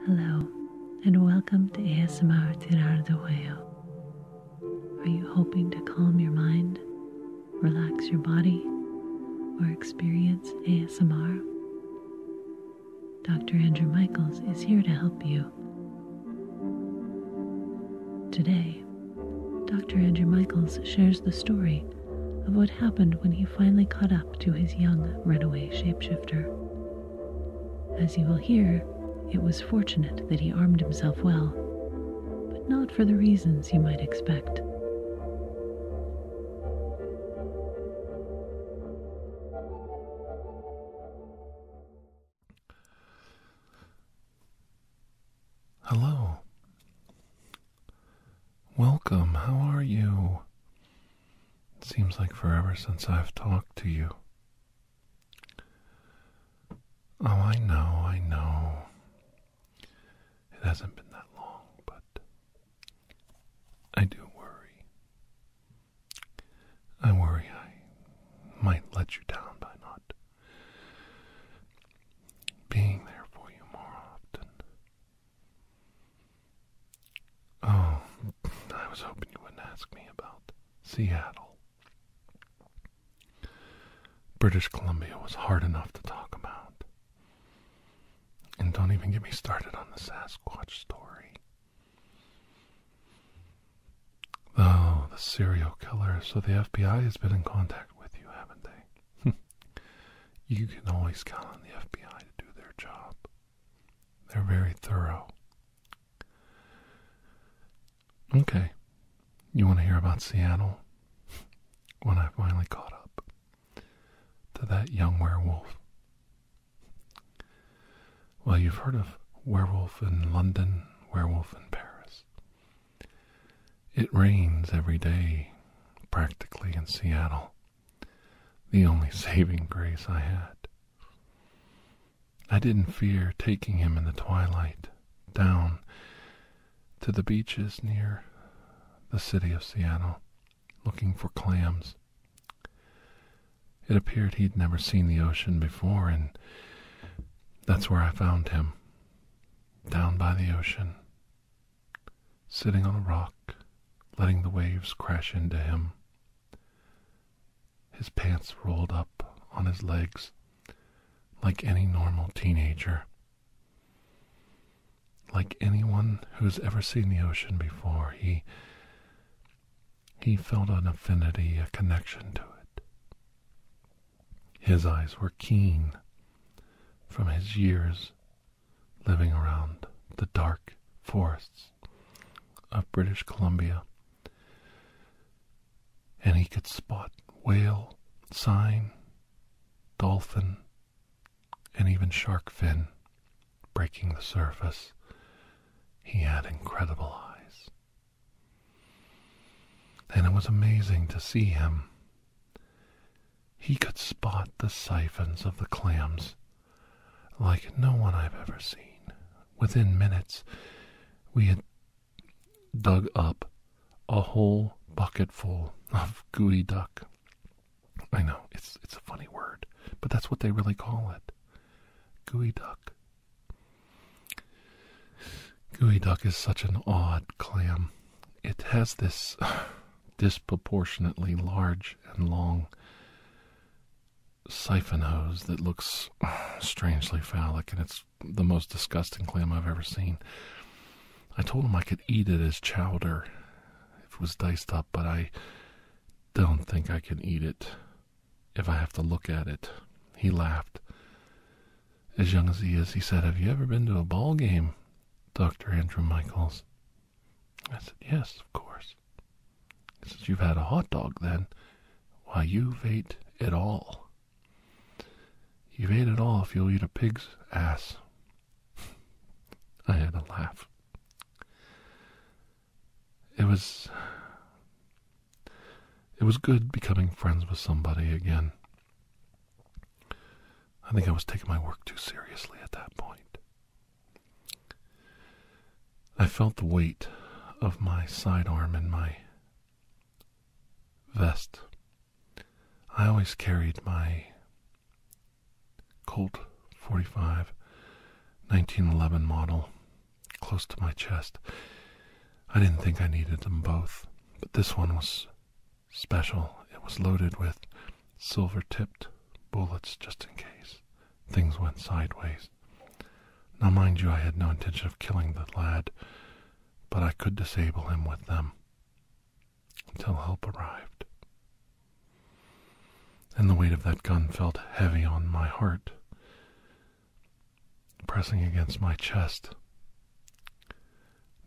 Hello, and welcome to ASMR TirarADeguello. Are you hoping to calm your mind, relax your body, or experience ASMR? Dr. Andrew Michaels is here to help you. Today, Dr. Andrew Michaels shares the story of what happened when he finally caught up to his young runaway shapeshifter. As you will hear, it was fortunate that he armed himself well, but not for the reasons you might expect. Hello. Welcome. How are you? It seems like forever since I've talked to you. Oh, I know. It hasn't been that long, but I do worry. I worry I might let you down by not being there for you more often. Oh, I was hoping you wouldn't ask me about Seattle. British Columbia was hard enough to talk about. And don't even get me started on the Sasquatch story. Oh, the serial killer. So the FBI has been in contact with you, haven't they? You can always count on the FBI to do their job. They're very thorough. Okay. You want to hear about Seattle? When I finally caught up to that young werewolf. Well, you've heard of Werewolf in London, Werewolf in Paris. It rains every day, practically, in Seattle. The only saving grace I had. I didn't fear taking him in the twilight down to the beaches near the city of Seattle, looking for clams. It appeared he'd never seen the ocean before, and that's where I found him, down by the ocean, sitting on a rock, letting the waves crash into him. His pants rolled up on his legs, like any normal teenager. Like anyone who's ever seen the ocean before, he felt an affinity, a connection to it. His eyes were keen, from his years living around the dark forests of British Columbia. And he could spot whale, sign, dolphin, and even shark fin breaking the surface. He had incredible eyes. And it was amazing to see him. He could spot the siphons of the clams like no one I've ever seen. Within minutes, we had dug up a whole bucket full of gooey duck. I know, it's a funny word, but that's what they really call it. Gooey duck. Gooey duck is such an odd clam. It has this disproportionately large and long siphon hose that looks strangely phallic, and it's the most disgusting clam I've ever seen. I told him I could eat it as chowder if it was diced up, but I don't think I can eat it if I have to look at it. He laughed. As young as he is, he said, "Have you ever been to a ball game, Dr. Andrew Michaels?" I said, "Yes, of course." He said, "You've had a hot dog then? Why, you've ate it all. You've ate it all if you'll eat a pig's ass." I had to laugh. It was good becoming friends with somebody again. I think I was taking my work too seriously at that point. I felt the weight of my sidearm in my vest. I always carried my Colt 45 1911 model close to my chest. I didn't think I needed them both, but this one was special. It was loaded with silver-tipped bullets just in case things went sideways. Now, mind you, I had no intention of killing the lad, but I could disable him with them until help arrived. And the weight of that gun felt heavy on my heart, pressing against my chest,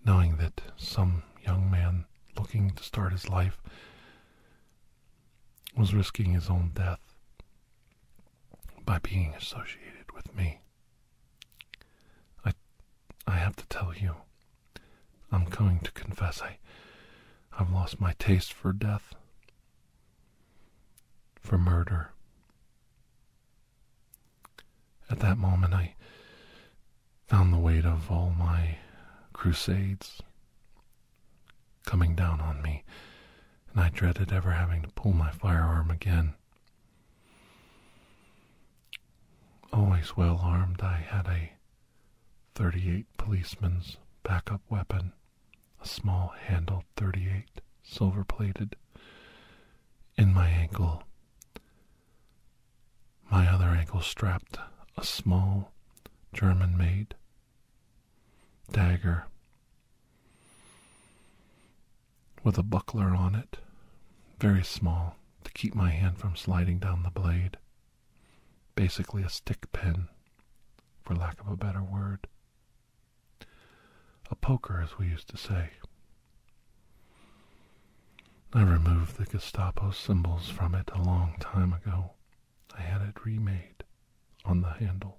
knowing that some young man looking to start his life was risking his own death by being associated with me. I have to tell you, I'm going to confess, I've lost my taste for death, for murder. At that moment, I found the weight of all my crusades coming down on me, and I dreaded ever having to pull my firearm again. Always well armed, I had a .38 policeman's backup weapon, a small handled .38, silver-plated, in my ankle. My other ankle strapped a small German-made dagger with a buckler on it, very small, to keep my hand from sliding down the blade. Basically a stick pin, for lack of a better word. A poker, as we used to say. I removed the Gestapo symbols from it a long time ago. I had it remade on the handle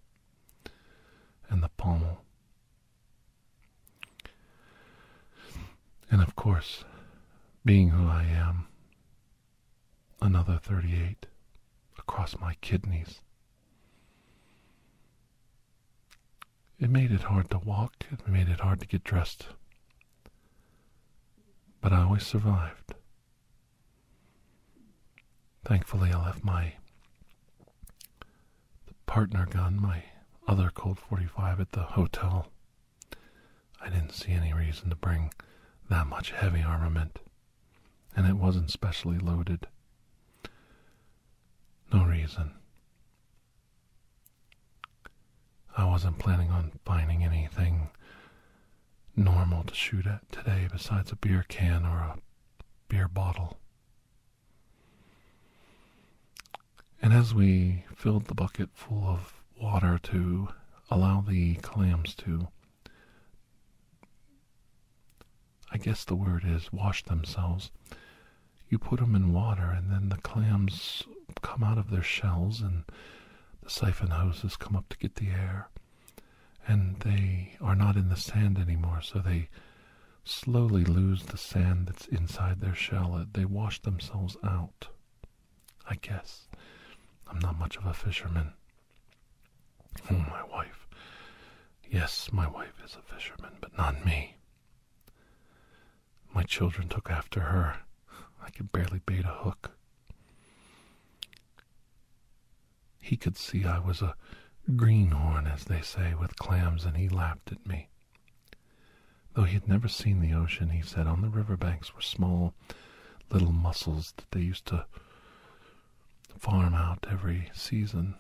and the pommel. And of course, being who I am, another .38 across my kidneys. It made it hard to walk, it made it hard to get dressed, but I always survived. Thankfully, I left my partner gun, my other Colt 45, at the hotel. I didn't see any reason to bring that much heavy armament, and it wasn't specially loaded. No reason. I wasn't planning on finding anything normal to shoot at today besides a beer can or a beer bottle. And as we filled the bucket full of water to allow the clams to, I guess the word is, wash themselves, you put them in water and then the clams come out of their shells and the siphon hoses come up to get the air, and they are not in the sand anymore, so they slowly lose the sand that's inside their shell. They wash themselves out, I guess. I'm not much of a fisherman. Oh, my wife. Yes, my wife is a fisherman, but not me. My children took after her. I could barely bait a hook. He could see I was a greenhorn, as they say, with clams, and he laughed at me. Though he had never seen the ocean, he said on the riverbanks were small little mussels that they used to farm out every season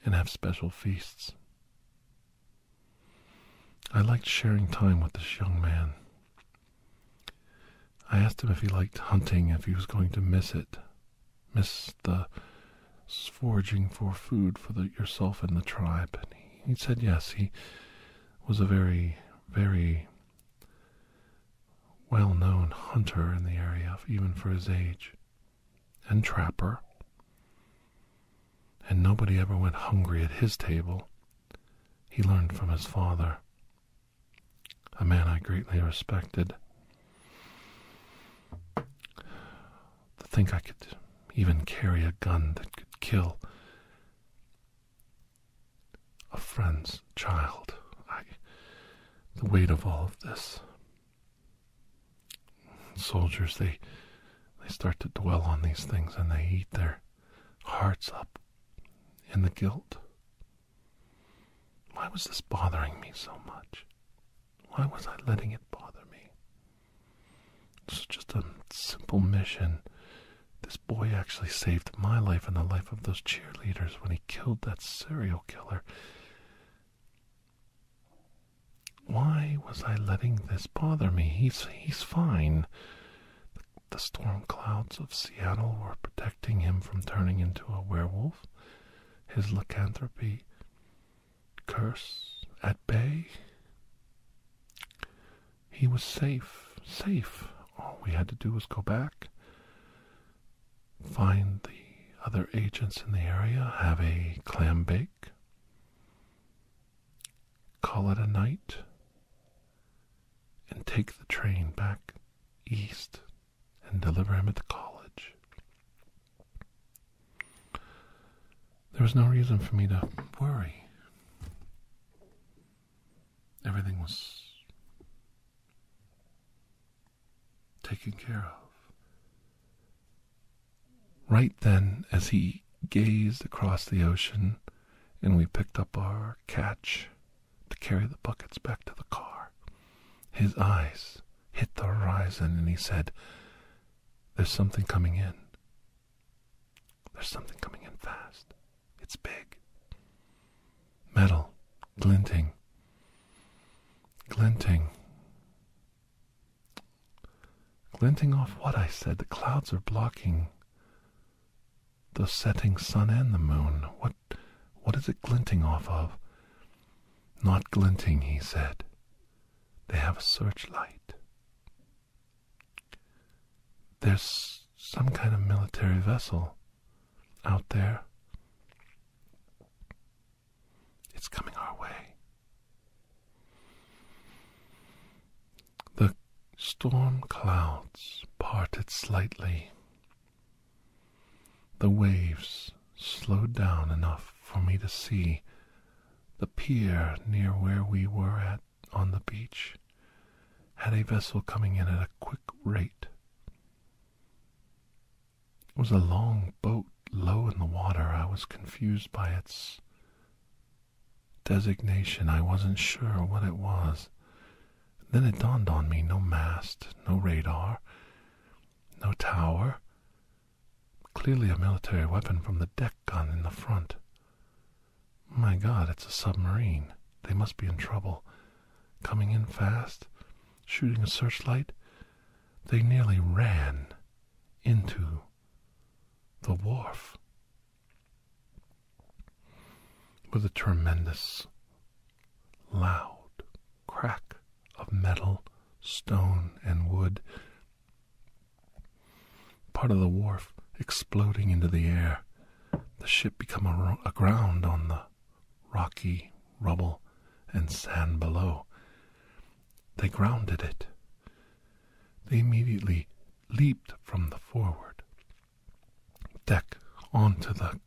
and have special feasts. I liked sharing time with this young man. I asked him if he liked hunting, if he was going to miss it, miss the foraging for food for yourself and the tribe. And he said yes, he was a very, very well-known hunter in the area, even for his age, and trapper. And nobody ever went hungry at his table. He learned from his father, a man I greatly respected. To think I could even carry a gun that could kill a friend's child. The weight of all of this. Soldiers, they start to dwell on these things and they eat their hearts up in the guilt. My Why was this bothering me so much? Why was I letting it bother me? It's just a simple mission. This boy actually saved my life and the life of those cheerleaders when he killed that serial killer. Why was I letting this bother me? He's fine. The storm clouds of Seattle were protecting him from turning into a werewolf. His lycanthropy curse at bay. He was safe. All we had to do was go back, find the other agents in the area, have a clam bake, call it a night, and take the train back east and deliver him at the college. There was no reason for me to worry. Everything was taken care of. Right then, as he gazed across the ocean and we picked up our catch to carry the buckets back to the car, his eyes hit the horizon and he said, "There's something coming in. There's something coming in fast. It's big. Metal, glinting. Glinting off what?" I said. "The clouds are blocking the setting sun and the moon. What is it glinting off of?" "Not glinting," he said. "They have a searchlight. There's some kind of military vessel out there. It's coming our way." The storm clouds parted slightly. The waves slowed down enough for me to see the pier near where we were at on the beach had a vessel coming in at a quick rate. It was a long boat low in the water. I was confused by its designation. I wasn't sure what it was. Then it dawned on me, no mast, no radar, no tower. Clearly a military weapon from the deck gun in the front. My God, it's a submarine. They must be in trouble. Coming in fast, shooting a searchlight. They nearly ran into the wharf. With a tremendous, loud crack of metal, stone, and wood, part of the wharf exploding into the air, the ship become aground on the rocky rubble and sand below. They grounded it. They immediately leaped from the forward deck onto the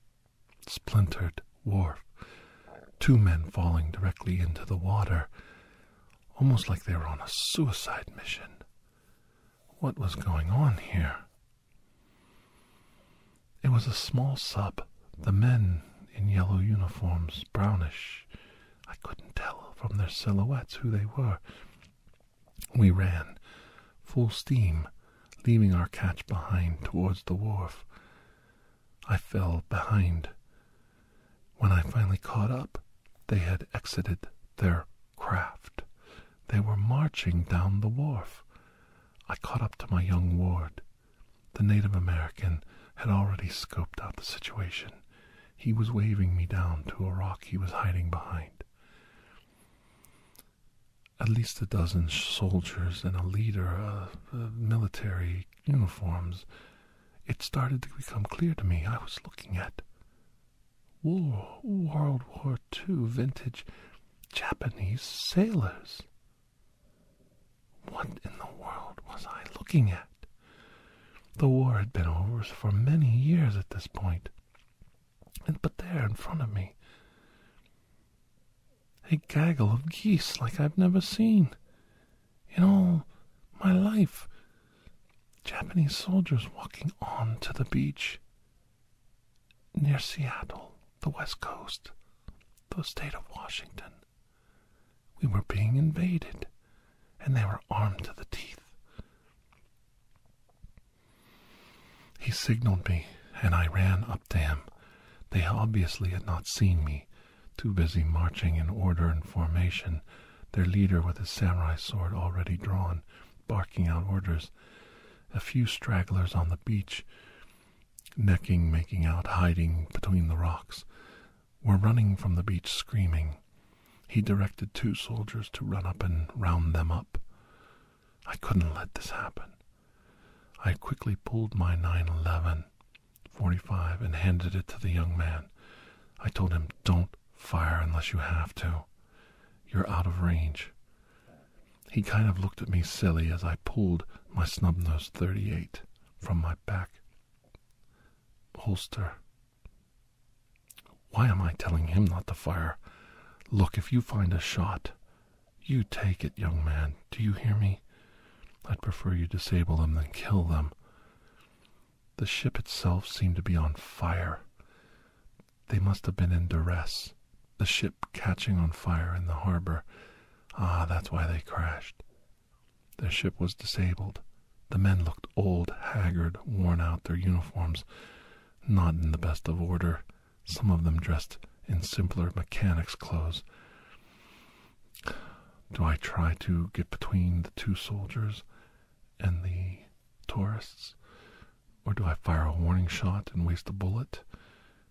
splintered wharf, 2 men falling directly into the water, almost like they were on a suicide mission. What was going on here? It was a small sub. The men in yellow uniforms, brownish. I couldn't tell from their silhouettes who they were. We ran, full steam, leaving our catch behind towards the wharf. I fell behind. When I finally caught up, they had exited their craft. They were marching down the wharf. I caught up to my young ward. The Native American had already scoped out the situation. He was waving me down to a rock he was hiding behind. At least a dozen soldiers and a leader of military uniforms. It started to become clear to me I was looking at World War II vintage Japanese sailors. What in the world was I looking at? The war had been over for many years at this point. But there in front of me, a gaggle of geese like I've never seen in all my life. Japanese soldiers walking on to the beach near Seattle, the West Coast, the state of Washington. We were being invaded, and they were armed to the teeth. He signaled me, and I ran up to him. They obviously had not seen me, too busy marching in order and formation, their leader with his samurai sword already drawn, barking out orders. A few stragglers on the beach, necking, making out, hiding between the rocks, were running from the beach screaming. He directed 2 soldiers to run up and round them up. I couldn't let this happen. I quickly pulled my 911 45 and handed it to the young man. I told him, "Don't fire unless you have to. You're out of range." He kind of looked at me silly as I pulled my snub-nosed .38 from my back holster. Why am I telling him not to fire? Look, if you find a shot, you take it, young man. Do you hear me? I'd prefer you disable them than kill them. The ship itself seemed to be on fire. They must have been in duress. The ship catching on fire in the harbor. Ah, that's why they crashed. Their ship was disabled. The men looked old, haggard, worn out, their uniforms not in the best of order, some of them dressed in simpler mechanics' clothes. Do I try to get between the 2 soldiers and the tourists? Or do I fire a warning shot and waste a bullet?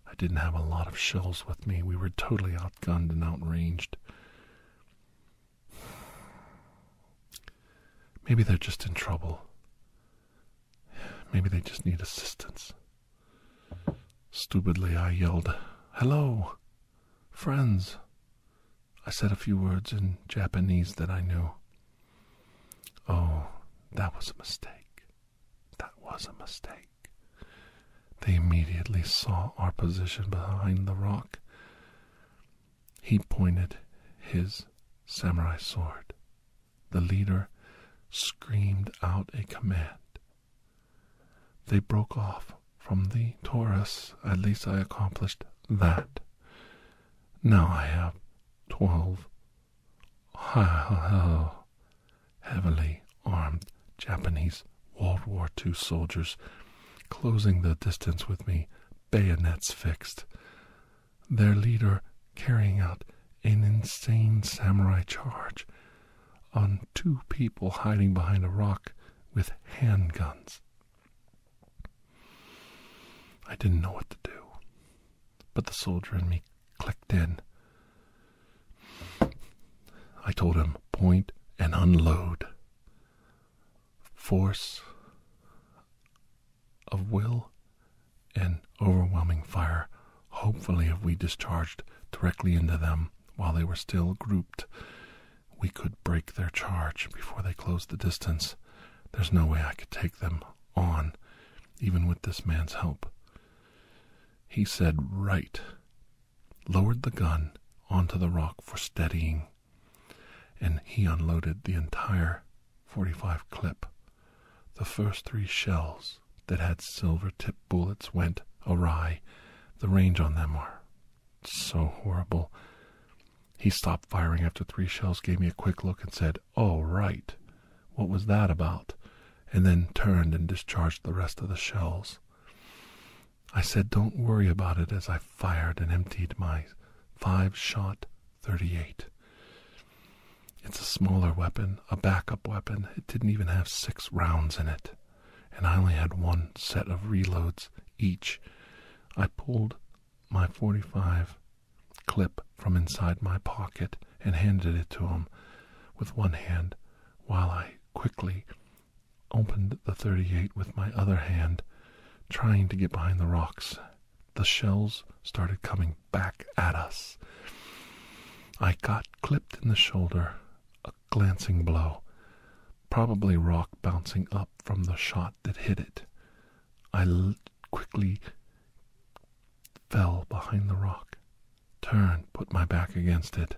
I didn't have a lot of shells with me. We were totally outgunned and outranged. Maybe they're just in trouble. Maybe they just need assistance. Stupidly, I yelled, "Hello, friends." I said a few words in Japanese that I knew. Oh, that was a mistake. That was a mistake. They immediately saw our position behind the rock. He pointed his samurai sword. The leader screamed out a command. They broke off from the tourists. At least I accomplished that. Now I have 12 heavily armed Japanese World War II soldiers closing the distance with me, bayonets fixed. Their leader carrying out an insane samurai charge on 2 people hiding behind a rock with handguns. I didn't know what to do, but the soldier in me clicked in. I told him, "Point and unload." Force of will and overwhelming fire. Hopefully, if we discharged directly into them while they were still grouped, we could break their charge before they closed the distance. There's no way I could take them on, even with this man's help. He said, "Right," lowered the gun onto the rock for steadying, and he unloaded the entire .45 clip. The first 3 shells that had silver-tipped bullets went awry. The range on them are so horrible. He stopped firing after 3 shells, gave me a quick look and said, "Oh, right, what was that about?" and then turned and discharged the rest of the shells. I said, "Don't worry about it," as I fired and emptied my 5-shot .38. It's a smaller weapon, a backup weapon. It didn't even have 6 rounds in it, and I only had 1 set of reloads each. I pulled my .45 clip from inside my pocket and handed it to him with one hand while I quickly opened the .38 with my other hand, trying to get behind the rocks. The shells started coming back at us. I got clipped in the shoulder, a glancing blow, probably rock bouncing up from the shot that hit it. I quickly fell behind the rock, turned, put my back against it.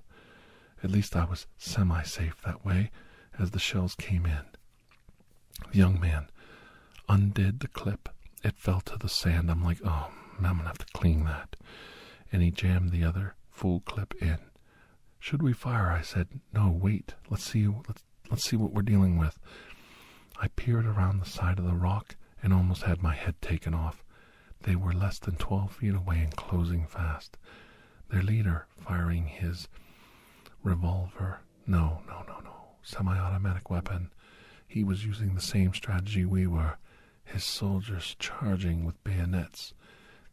At least I was semi-safe that way as the shells came in. The young man undid the clip. It fell to the sand. I'm like, "Oh, I'm going to have to clean that." And he jammed the other full clip in. Should we fire? I said. No, wait. Let's see what we're dealing with. I peered around the side of the rock and almost had my head taken off. They were less than 12 feet away and closing fast. Their leader firing his revolver. No. Semi-automatic weapon. He was using the same strategy we were. His soldiers charging with bayonets.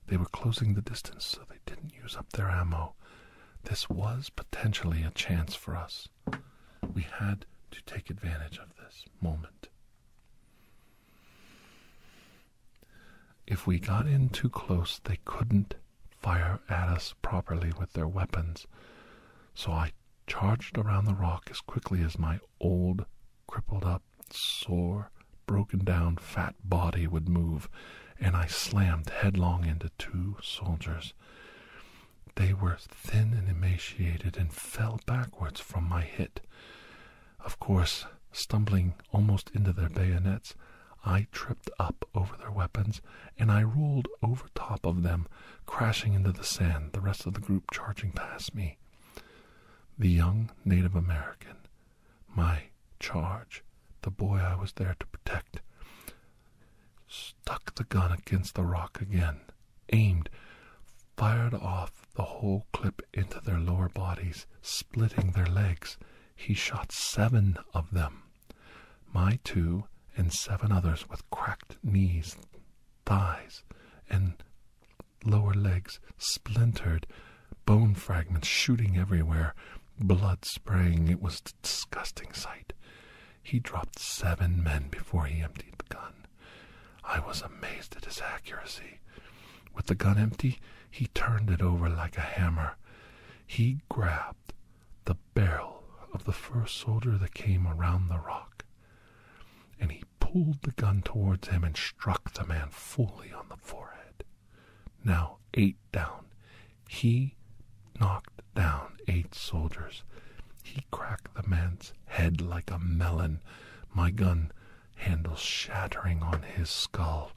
They were closing the distance so they didn't use up their ammo. This was potentially a chance for us. We had to take advantage of this moment. If we got in too close, they couldn't fire at us properly with their weapons. So I charged around the rock as quickly as my old, crippled up, sore, broken down, fat body would move, and I slammed headlong into two soldiers. They were thin and emaciated and fell backwards from my hit. Of course, stumbling almost into their bayonets, I tripped up over their weapons, and I rolled over top of them, crashing into the sand, the rest of the group charging past me. The young Native American, my charge, the boy I was there to protect, stuck the gun against the rock again, aimed, fired off the whole clip into their lower bodies, splitting their legs. He shot 7 of them. My 2 and 7 others with cracked knees, thighs, and lower legs splintered, bone fragments shooting everywhere, blood spraying. It was a disgusting sight. He dropped 7 men before he emptied the gun. I was amazed at his accuracy. With the gun empty, he turned it over like a hammer. He grabbed the barrel of the first soldier that came around the rock, and he pulled the gun towards him and struck the man fully on the forehead. Now 8 down. He knocked down 8 soldiers. He cracked the man's head like a melon, my gun handle shattering on his skull.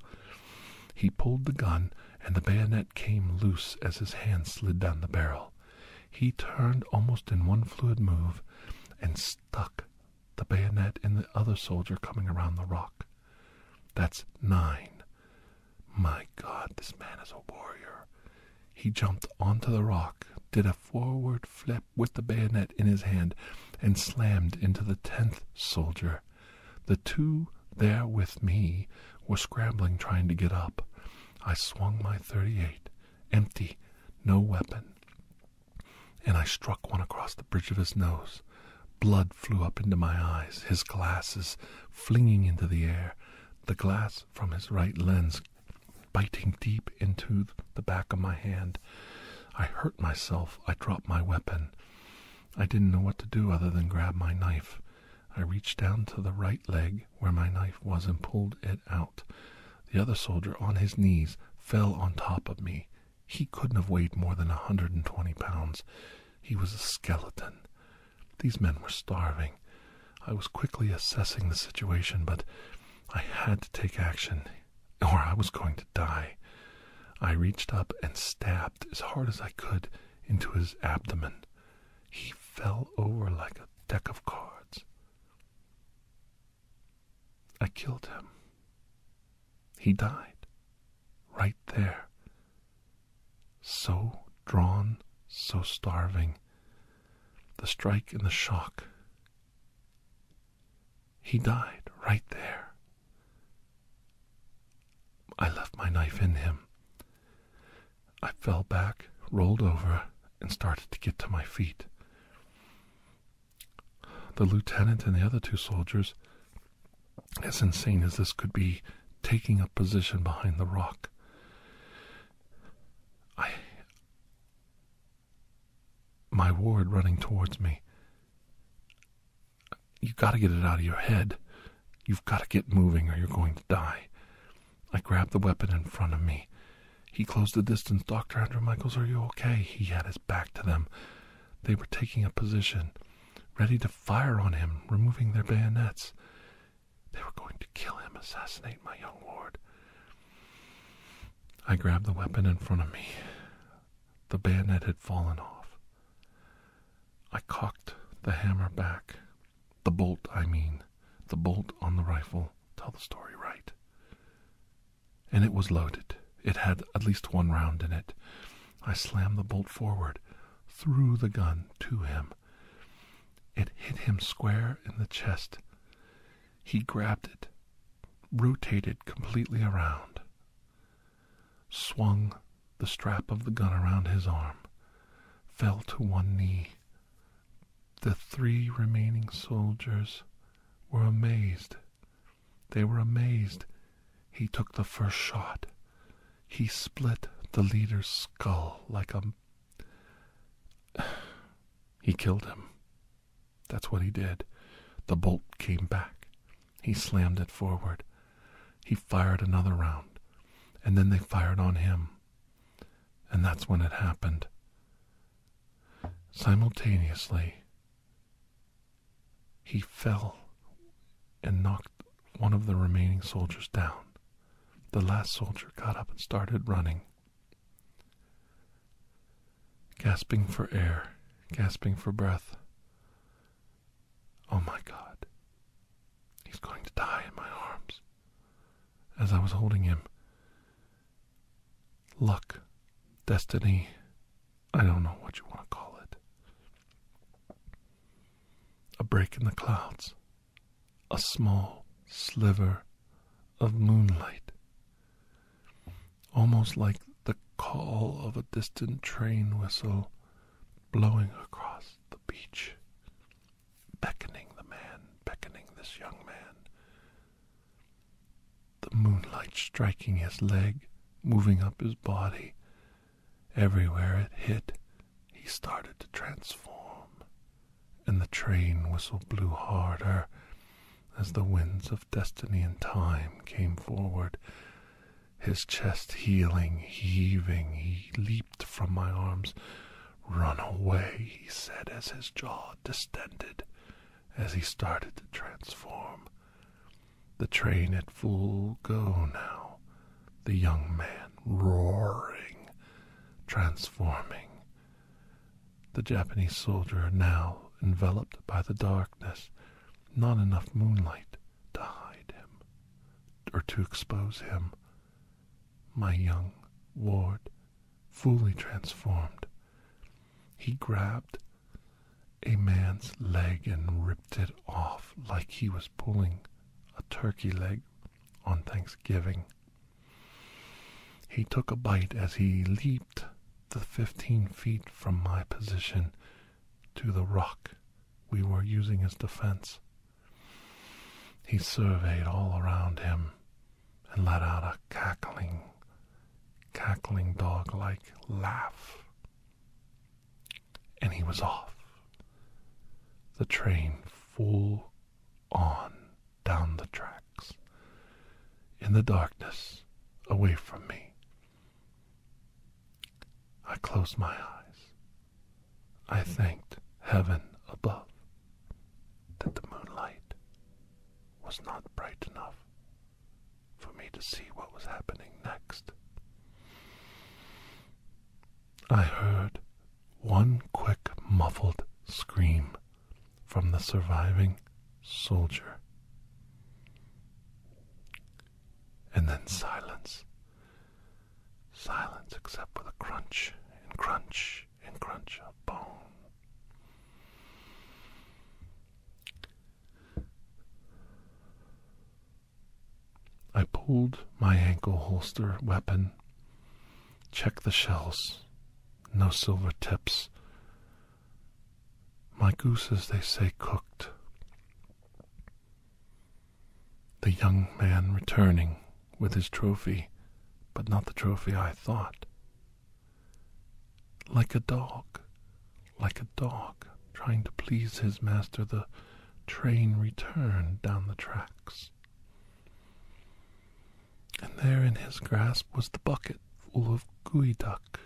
He pulled the gun, and the bayonet came loose as his hand slid down the barrel. He turned almost in one fluid move and stuck the bayonet in the other soldier coming around the rock. That's 9. My God, this man is a warrior. He jumped onto the rock, did a forward flip with the bayonet in his hand, and slammed into the 10th soldier. The 2 there with me were scrambling, trying to get up. I swung my .38, empty, no weapon, and I struck one across the bridge of his nose. Blood flew up into my eyes, his glasses flinging into the air, the glass from his right lens biting deep into the back of my hand. I hurt myself. I dropped my weapon. I didn't know what to do other than grab my knife. I reached down to the right leg where my knife was and pulled it out. The other soldier, on his knees, fell on top of me. He couldn't have weighed more than 120 pounds. He was a skeleton. These men were starving. I was quickly assessing the situation, but I had to take action, or I was going to die. I reached up and stabbed as hard as I could into his abdomen. He fell over like a deck of cards. I killed him. He died. Right there. So drawn, so starving. The strike and the shock. He died right there. I left my knife in him. I fell back, rolled over, and started to get to my feet. The lieutenant and the other 2 soldiers, as insane as this could be, taking up position behind the rock. My ward running towards me. You've got to get it out of your head. You've got to get moving or you're going to die. I grabbed the weapon in front of me. He closed the distance. Dr. Andrew Michaels, are you okay? He had his back to them. They were taking a position, ready to fire on him, removing their bayonets. They were going to kill him, assassinate my young ward. I grabbed the weapon in front of me. The bayonet had fallen off. I cocked the hammer back. The bolt, I mean. The bolt on the rifle. Tell the story right. And it was loaded. It had at least one round in it. I slammed the bolt forward, threw the gun to him. It hit him square in the chest. He grabbed it, rotated completely around, swung the strap of the gun around his arm, fell to one knee. The 3 remaining soldiers were amazed. They were amazed. He took the first shot. He split the leader's skull like a... He killed him. That's what he did. The bolt came back. He slammed it forward. He fired another round. And then they fired on him. And that's when it happened. Simultaneously, he fell and knocked one of the remaining soldiers down. The last soldier got up and started running, gasping for air, gasping for breath. Oh my God, he's going to die in my arms. As I was holding him, luck, destiny, I don't know what you want to call it. A break in the clouds, a small sliver of moonlight, almost like the call of a distant train whistle blowing across the beach, beckoning this young man. The moonlight striking his leg, moving up his body. Everywhere it hit, he started to transform, and the train whistle blew harder as the winds of destiny and time came forward. His chest heaving, he leaped from my arms. "Run away," he said as his jaw distended, as he started to transform. The train at full go now, the young man roaring, transforming. The Japanese soldier now enveloped by the darkness, not enough moonlight to hide him or to expose him. My young ward, fully transformed, he grabbed a man's leg and ripped it off like he was pulling a turkey leg on Thanksgiving. He took a bite as he leaped the 15 feet from my position to the rock we were using as defense. He surveyed all around him and let out a cackling dog-like laugh. And he was off. The train full on down the tracks, in the darkness, away from me. I closed my eyes. I thanked heaven above that the moonlight was not bright enough for me to see what was happening next. I heard one quick muffled scream from the surviving soldier. And then silence. Silence except for the crunch and crunch and crunch of bone. I pulled my ankle holster weapon, checked the shells. No silver tips. My gooses, they say, cooked. The young man returning with his trophy, but not the trophy I thought. Like a dog, trying to please his master, the train returned down the tracks. And there in his grasp was the bucket full of gooey duck.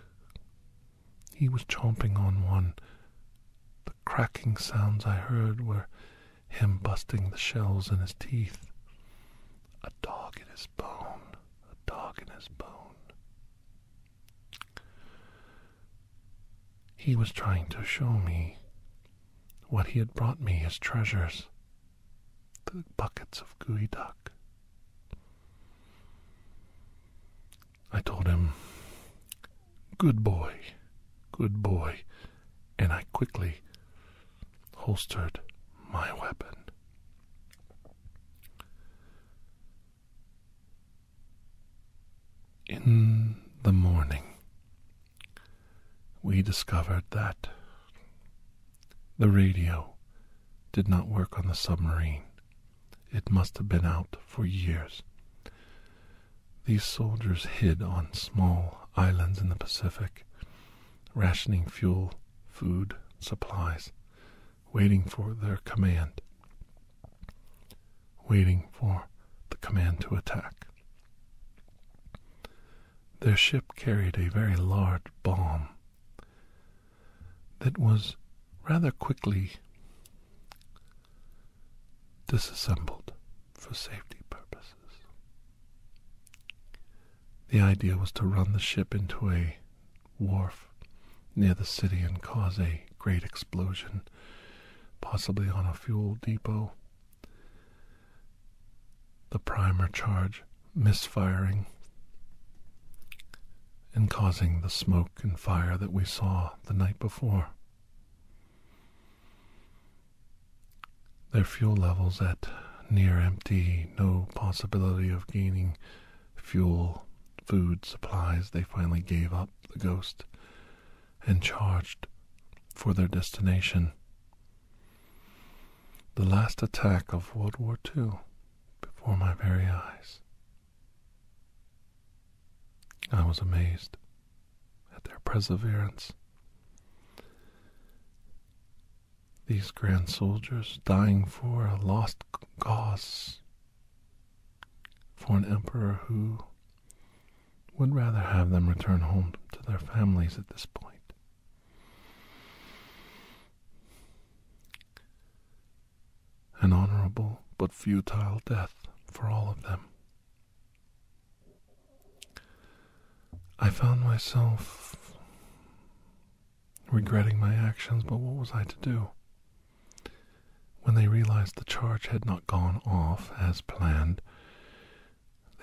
He was chomping on one. The cracking sounds I heard were him busting the shells in his teeth. A dog in his bone, a dog in his bone. He was trying to show me what he had brought me, his treasures, the buckets of gooey duck. I told him, good boy, and I quickly holstered my weapon. In the morning, we discovered that the radio did not work on the submarine. It must have been out for years. These soldiers hid on small islands in the Pacific, rationing fuel, food, supplies, waiting for their command, waiting for the command to attack. Their ship carried a very large bomb that was rather quickly disassembled for safety purposes. The idea was to run the ship into a wharf near the city and cause a great explosion, possibly on a fuel depot. The primer charge misfiring and causing the smoke and fire that we saw the night before. Their fuel levels at near empty, no possibility of gaining fuel, food, supplies. They finally gave up the ghost and charged for their destination. The last attack of World War II before my very eyes. I was amazed at their perseverance. These grand soldiers dying for a lost cause, for an emperor who would rather have them return home to their families at this point. An honorable but futile death for all of them. I found myself regretting my actions, but what was I to do? When they realized the charge had not gone off as planned,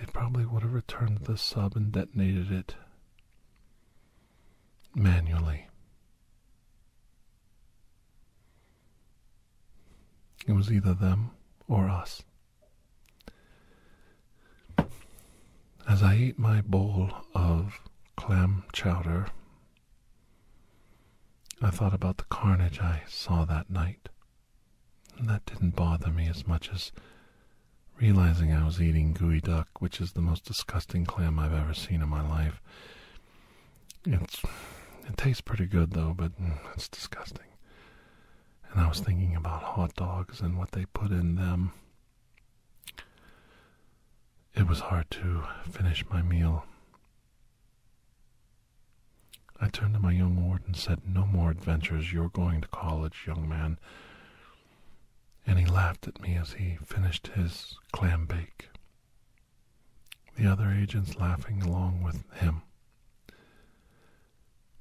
they probably would have returned to the sub and detonated it manually. It was either them or us. As I ate my bowl of clam chowder, I thought about the carnage I saw that night, and that didn't bother me as much as realizing I was eating gooey duck, which is the most disgusting clam I've ever seen in my life. It tastes pretty good though, but it's disgusting. And I was thinking about hot dogs and what they put in them. It was hard to finish my meal. I turned to my young ward and said, "No more adventures. You're going to college, young man." And he laughed at me as he finished his clam bake. The other agents laughing along with him.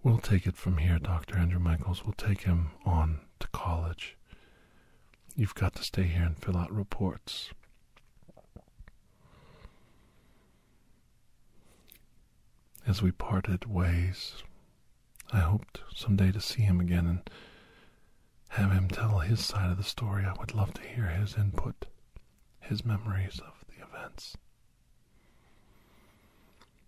"We'll take it from here, Dr. Andrew Michaels. We'll take him on to college. You've got to stay here and fill out reports." As we parted ways, I hoped someday to see him again and have him tell his side of the story. I would love to hear his input, his memories of the events.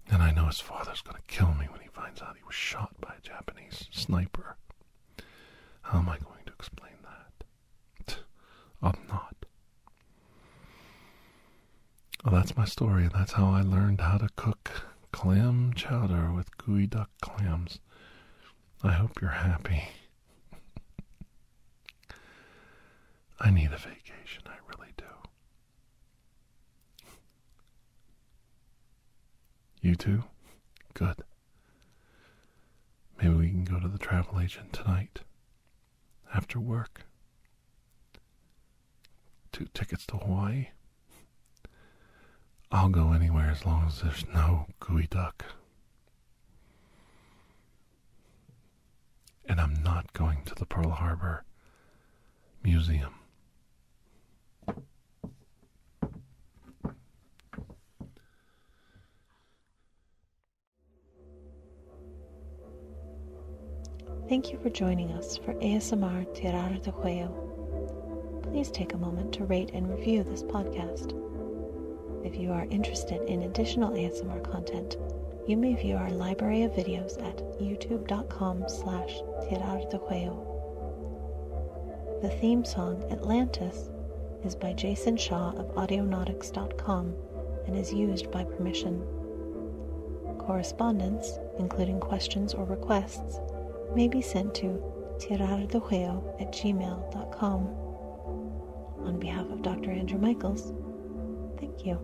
And I know his father's going to kill me when he finds out he was shot by a Japanese sniper. How am I going to explain that? I'm not. Well, that's my story, and that's how I learned how to cook clam chowder with gooey duck clams. I hope you're happy. I need a vacation, I really do. You too? Good. Maybe we can go to the travel agent tonight, after work. 2 tickets to Hawaii? I'll go anywhere as long as there's no gooey duck. And I'm not going to the Pearl Harbor museum. Thank you for joining us for ASMR TirarADeguello. Please take a moment to rate and review this podcast. If you are interested in additional ASMR content, you may view our library of videos at youtube.com/TirarADeguello. The theme song, Atlantis, is by Jason Shaw of audionautics.com and is used by permission. Correspondence, including questions or requests, may be sent to TirarADeguello@gmail.com. On behalf of Dr. Andrew Michaels, thank you.